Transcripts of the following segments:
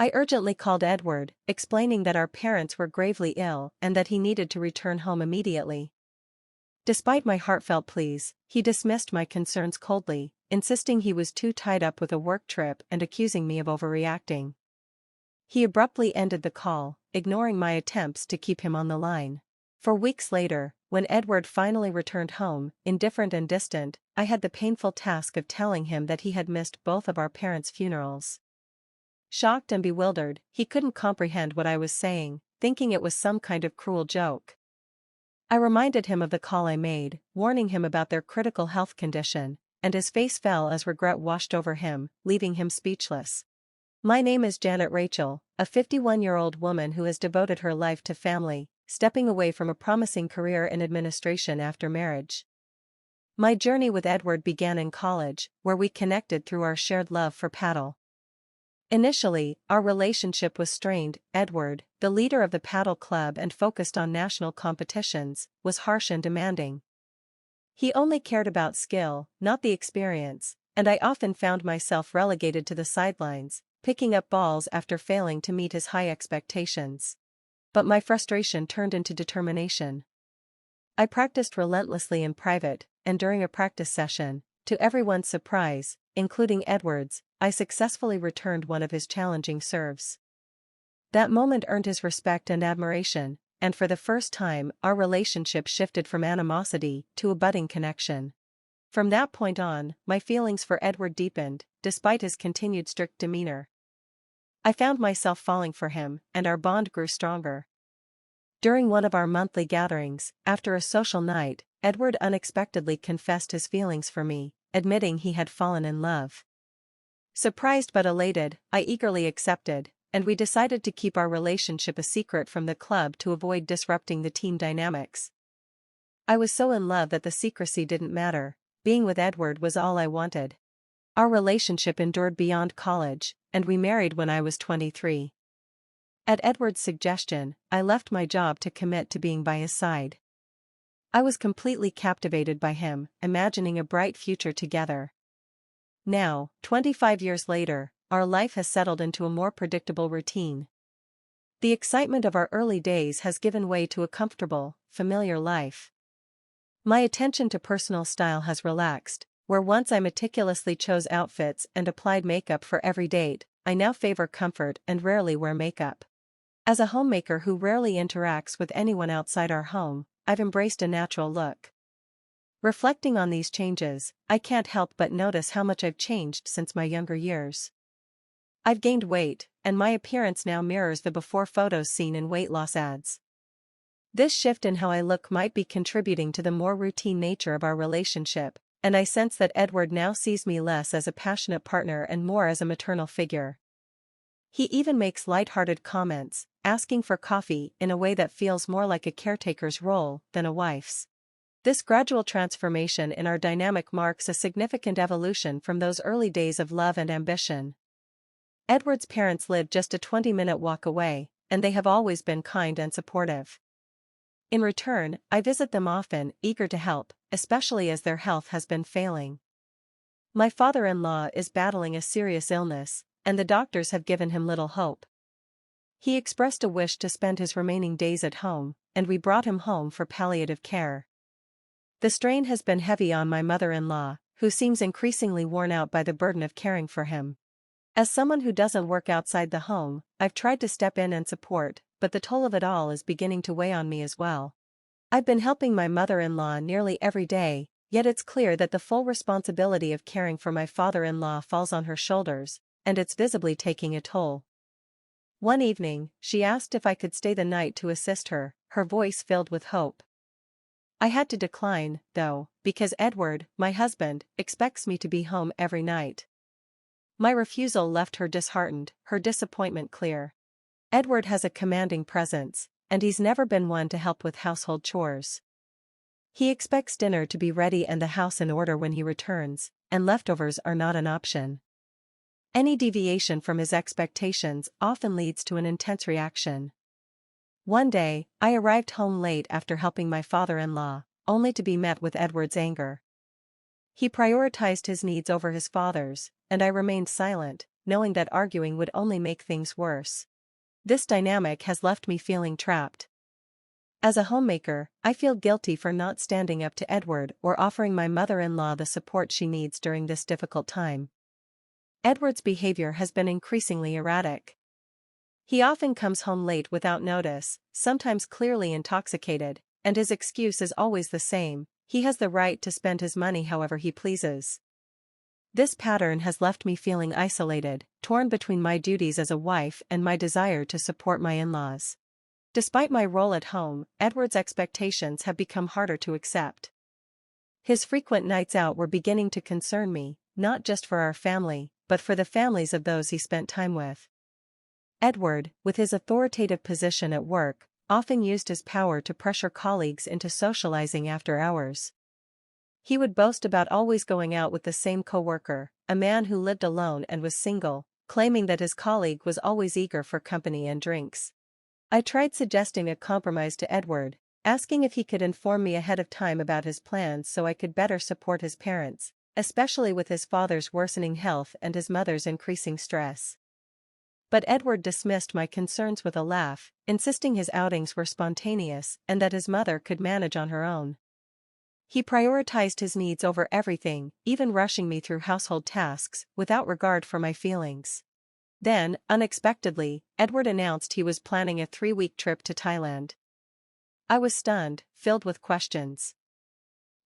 I urgently called Edward, explaining that our parents were gravely ill and that he needed to return home immediately. Despite my heartfelt pleas, he dismissed my concerns coldly, insisting he was too tied up with a work trip and accusing me of overreacting. He abruptly ended the call, ignoring my attempts to keep him on the line. For weeks later, when Edward finally returned home, indifferent and distant, I had the painful task of telling him that he had missed both of our parents' funerals. Shocked and bewildered, he couldn't comprehend what I was saying, thinking it was some kind of cruel joke. I reminded him of the call I made, warning him about their critical health condition, and his face fell as regret washed over him, leaving him speechless. My name is Janet Rachel, a 51-year-old woman who has devoted her life to family, stepping away from a promising career in administration after marriage. My journey with Edward began in college, where we connected through our shared love for paddle. Initially, our relationship was strained. Edward, the leader of the paddle club and focused on national competitions, was harsh and demanding. He only cared about skill, not the experience, and I often found myself relegated to the sidelines, picking up balls after failing to meet his high expectations. But my frustration turned into determination. I practiced relentlessly in private, and during a practice session, to everyone's surprise, including Edward's, I successfully returned one of his challenging serves. That moment earned his respect and admiration, and for the first time, our relationship shifted from animosity to a budding connection. From that point on, my feelings for Edward deepened, despite his continued strict demeanor. I found myself falling for him, and our bond grew stronger. During one of our monthly gatherings, after a social night, Edward unexpectedly confessed his feelings for me, admitting he had fallen in love. Surprised but elated, I eagerly accepted, and we decided to keep our relationship a secret from the club to avoid disrupting the team dynamics. I was so in love that the secrecy didn't matter. Being with Edward was all I wanted. Our relationship endured beyond college, and we married when I was 23. At Edward's suggestion, I left my job to commit to being by his side. I was completely captivated by him, imagining a bright future together. Now, 25 years later, our life has settled into a more predictable routine. The excitement of our early days has given way to a comfortable, familiar life. My attention to personal style has relaxed. Where once I meticulously chose outfits and applied makeup for every date, I now favor comfort and rarely wear makeup. As a homemaker who rarely interacts with anyone outside our home, I've embraced a natural look. Reflecting on these changes, I can't help but notice how much I've changed since my younger years. I've gained weight, and my appearance now mirrors the before photos seen in weight loss ads. This shift in how I look might be contributing to the more routine nature of our relationship, and I sense that Edward now sees me less as a passionate partner and more as a maternal figure. He even makes light-hearted comments, asking for coffee in a way that feels more like a caretaker's role than a wife's. This gradual transformation in our dynamic marks a significant evolution from those early days of love and ambition. Edward's parents live just a 20-minute walk away, and they have always been kind and supportive. In return, I visit them often, eager to help, especially as their health has been failing. My father-in-law is battling a serious illness, and the doctors have given him little hope. He expressed a wish to spend his remaining days at home, and we brought him home for palliative care. The strain has been heavy on my mother-in-law, who seems increasingly worn out by the burden of caring for him. As someone who doesn't work outside the home, I've tried to step in and support, but the toll of it all is beginning to weigh on me as well. I've been helping my mother-in-law nearly every day, yet it's clear that the full responsibility of caring for my father-in-law falls on her shoulders, and it's visibly taking a toll. One evening, she asked if I could stay the night to assist her, her voice filled with hope. I had to decline, though, because Edward, my husband, expects me to be home every night. My refusal left her disheartened, her disappointment clear. Edward has a commanding presence, and he's never been one to help with household chores. He expects dinner to be ready and the house in order when he returns, and leftovers are not an option. Any deviation from his expectations often leads to an intense reaction. One day, I arrived home late after helping my father-in-law, only to be met with Edward's anger. He prioritized his needs over his father's, and I remained silent, knowing that arguing would only make things worse. This dynamic has left me feeling trapped. As a homemaker, I feel guilty for not standing up to Edward or offering my mother-in-law the support she needs during this difficult time. Edward's behavior has been increasingly erratic. He often comes home late without notice, sometimes clearly intoxicated, and his excuse is always the same: he has the right to spend his money however he pleases. This pattern has left me feeling isolated, torn between my duties as a wife and my desire to support my in-laws. Despite my role at home, Edward's expectations have become harder to accept. His frequent nights out were beginning to concern me, not just for our family, but for the families of those he spent time with. Edward, with his authoritative position at work, often used his power to pressure colleagues into socializing after hours. He would boast about always going out with the same coworker, a man who lived alone and was single, claiming that his colleague was always eager for company and drinks. I tried suggesting a compromise to Edward, asking if he could inform me ahead of time about his plans so I could better support his parents, especially with his father's worsening health and his mother's increasing stress. But Edward dismissed my concerns with a laugh, insisting his outings were spontaneous and that his mother could manage on her own. He prioritized his needs over everything, even rushing me through household tasks, without regard for my feelings. Then, unexpectedly, Edward announced he was planning a 3-week trip to Thailand. I was stunned, filled with questions.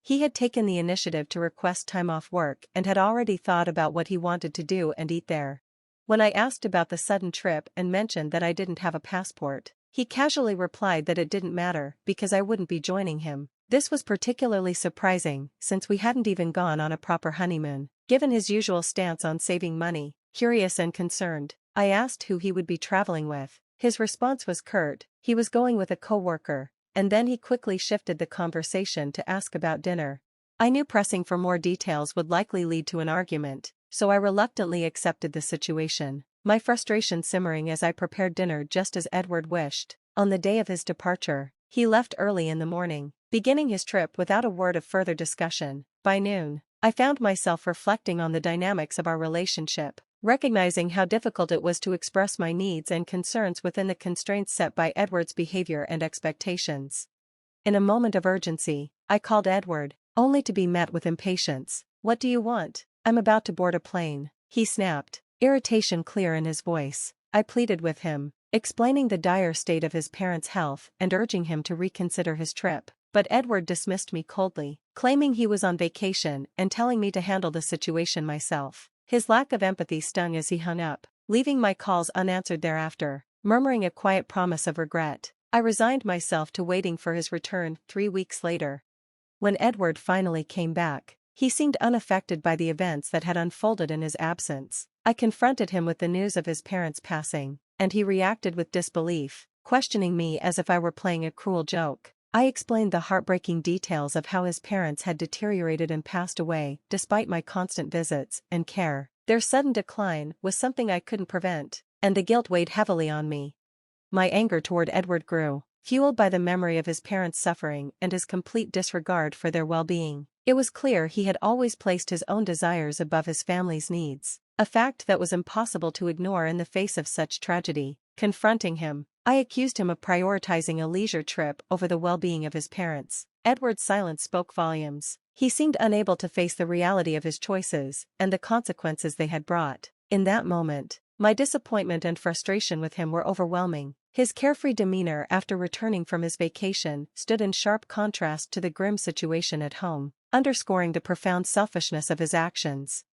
He had taken the initiative to request time off work and had already thought about what he wanted to do and eat there. When I asked about the sudden trip and mentioned that I didn't have a passport, he casually replied that it didn't matter because I wouldn't be joining him. This was particularly surprising, since we hadn't even gone on a proper honeymoon. Given his usual stance on saving money, curious and concerned, I asked who he would be traveling with. His response was curt: he was going with a coworker, and then he quickly shifted the conversation to ask about dinner. I knew pressing for more details would likely lead to an argument, so I reluctantly accepted the situation, my frustration simmering as I prepared dinner just as Edward wished. On the day of his departure, he left early in the morning, beginning his trip without a word of further discussion. By noon, I found myself reflecting on the dynamics of our relationship, recognizing how difficult it was to express my needs and concerns within the constraints set by Edward's behavior and expectations. In a moment of urgency, I called Edward, only to be met with impatience. "What do you want? I'm about to board a plane," he snapped, irritation clear in his voice. I pleaded with him, explaining the dire state of his parents' health and urging him to reconsider his trip. But Edward dismissed me coldly, claiming he was on vacation and telling me to handle the situation myself. His lack of empathy stung as he hung up, leaving my calls unanswered thereafter. Murmuring a quiet promise of regret, I resigned myself to waiting for his return 3 weeks later. When Edward finally came back, he seemed unaffected by the events that had unfolded in his absence. I confronted him with the news of his parents' passing, and he reacted with disbelief, questioning me as if I were playing a cruel joke. I explained the heartbreaking details of how his parents had deteriorated and passed away, despite my constant visits and care. Their sudden decline was something I couldn't prevent, and the guilt weighed heavily on me. My anger toward Edward grew, fueled by the memory of his parents' suffering and his complete disregard for their well-being. It was clear he had always placed his own desires above his family's needs, a fact that was impossible to ignore in the face of such tragedy. Confronting him, I accused him of prioritizing a leisure trip over the well-being of his parents. Edward's silence spoke volumes. He seemed unable to face the reality of his choices and the consequences they had brought. In that moment, my disappointment and frustration with him were overwhelming. His carefree demeanor after returning from his vacation stood in sharp contrast to the grim situation at home, underscoring the profound selfishness of his actions.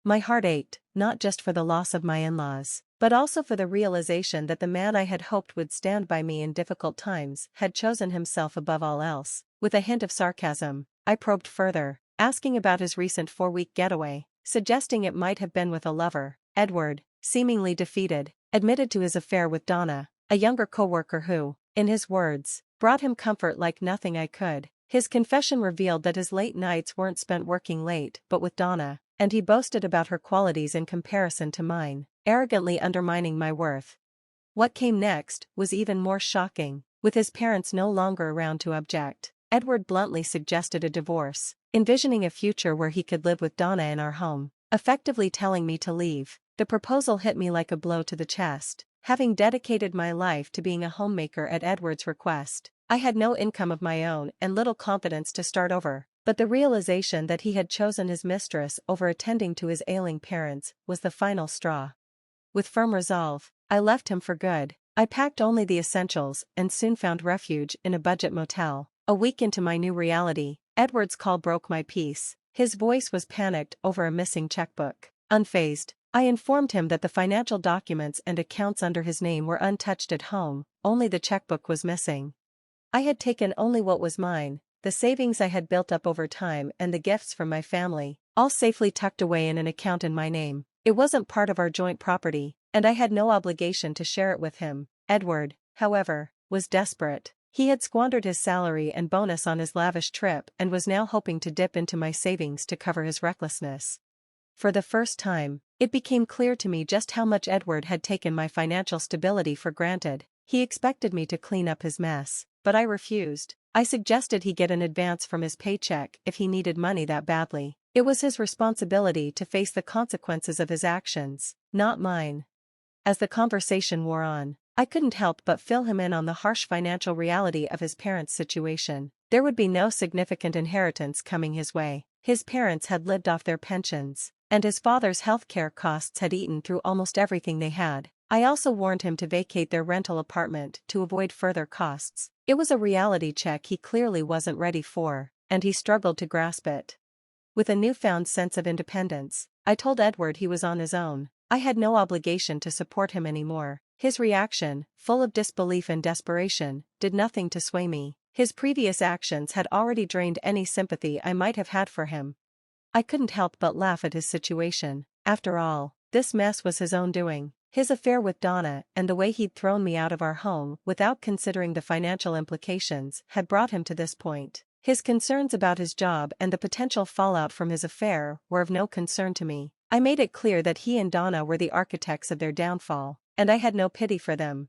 My heart ached, not just for the loss of my in-laws, but also for the realization that the man I had hoped would stand by me in difficult times had chosen himself above all else. With a hint of sarcasm, I probed further, asking about his recent 4-week getaway, suggesting it might have been with a lover. Edward, seemingly defeated, admitted to his affair with Donna, a younger coworker who, in his words, brought him comfort like nothing I could. His confession revealed that his late nights weren't spent working late but with Donna, and he boasted about her qualities in comparison to mine, arrogantly undermining my worth. What came next was even more shocking. With his parents no longer around to object, Edward bluntly suggested a divorce, envisioning a future where he could live with Donna in our home, effectively telling me to leave. The proposal hit me like a blow to the chest. Having dedicated my life to being a homemaker at Edward's request, I had no income of my own and little confidence to start over. But the realization that he had chosen his mistress over attending to his ailing parents was the final straw. With firm resolve, I left him for good. I packed only the essentials and soon found refuge in a budget motel. A week into my new reality, Edward's call broke my peace. His voice was panicked over a missing checkbook. Unfazed, I informed him that the financial documents and accounts under his name were untouched at home, only the checkbook was missing. I had taken only what was mine, the savings I had built up over time and the gifts from my family, all safely tucked away in an account in my name. It wasn't part of our joint property, and I had no obligation to share it with him. Edward, however, was desperate. He had squandered his salary and bonus on his lavish trip and was now hoping to dip into my savings to cover his recklessness. For the first time, it became clear to me just how much Edward had taken my financial stability for granted. He expected me to clean up his mess, but I refused. I suggested he get an advance from his paycheck if he needed money that badly. It was his responsibility to face the consequences of his actions, not mine. As the conversation wore on, I couldn't help but fill him in on the harsh financial reality of his parents' situation. There would be no significant inheritance coming his way. His parents had lived off their pensions, and his father's healthcare costs had eaten through almost everything they had. I also warned him to vacate their rental apartment to avoid further costs. It was a reality check he clearly wasn't ready for, and he struggled to grasp it. With a newfound sense of independence, I told Edward he was on his own. I had no obligation to support him anymore. His reaction, full of disbelief and desperation, did nothing to sway me. His previous actions had already drained any sympathy I might have had for him. I couldn't help but laugh at his situation. After all, this mess was his own doing. His affair with Donna and the way he'd thrown me out of our home without considering the financial implications had brought him to this point. His concerns about his job and the potential fallout from his affair were of no concern to me. I made it clear that he and Donna were the architects of their downfall, and I had no pity for them.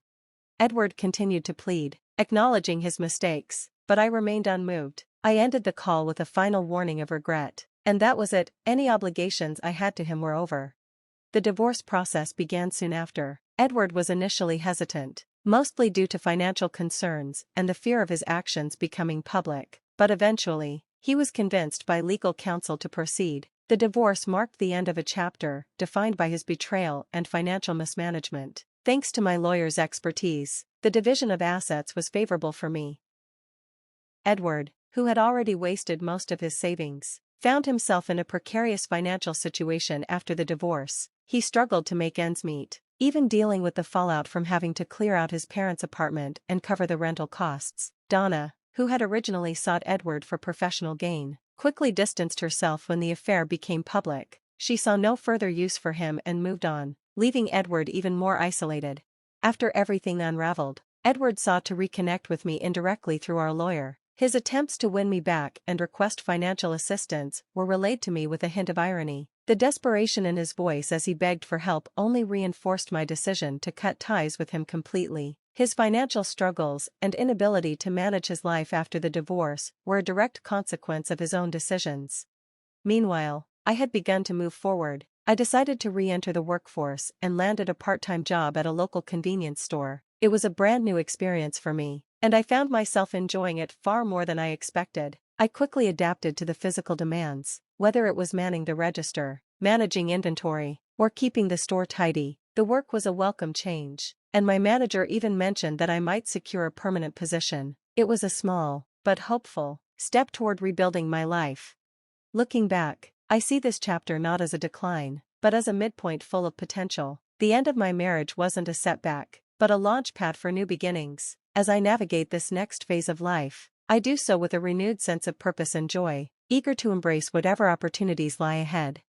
Edward continued to plead, acknowledging his mistakes, but I remained unmoved. I ended the call with a final warning of regret, and that was it. Any obligations I had to him were over. The divorce process began soon after. Edward was initially hesitant, mostly due to financial concerns and the fear of his actions becoming public, but eventually, he was convinced by legal counsel to proceed. The divorce marked the end of a chapter defined by his betrayal and financial mismanagement. Thanks to my lawyer's expertise, the division of assets was favorable for me. Edward, who had already wasted most of his savings, found himself in a precarious financial situation after the divorce. He struggled to make ends meet, even dealing with the fallout from having to clear out his parents' apartment and cover the rental costs. Donna, who had originally sought Edward for professional gain, quickly distanced herself when the affair became public. She saw no further use for him and moved on, leaving Edward even more isolated. After everything unraveled, Edward sought to reconnect with me indirectly through our lawyer. His attempts to win me back and request financial assistance were relayed to me with a hint of irony. The desperation in his voice as he begged for help only reinforced my decision to cut ties with him completely. His financial struggles and inability to manage his life after the divorce were a direct consequence of his own decisions. Meanwhile, I had begun to move forward. I decided to re-enter the workforce and landed a part-time job at a local convenience store. It was a brand new experience for me, and I found myself enjoying it far more than I expected. I quickly adapted to the physical demands, whether it was manning the register, managing inventory, or keeping the store tidy. The work was a welcome change, and my manager even mentioned that I might secure a permanent position. It was a small, but hopeful, step toward rebuilding my life. Looking back, I see this chapter not as a decline, but as a midpoint full of potential. The end of my marriage wasn't a setback, but a launchpad for new beginnings. As I navigate this next phase of life, I do so with a renewed sense of purpose and joy, eager to embrace whatever opportunities lie ahead.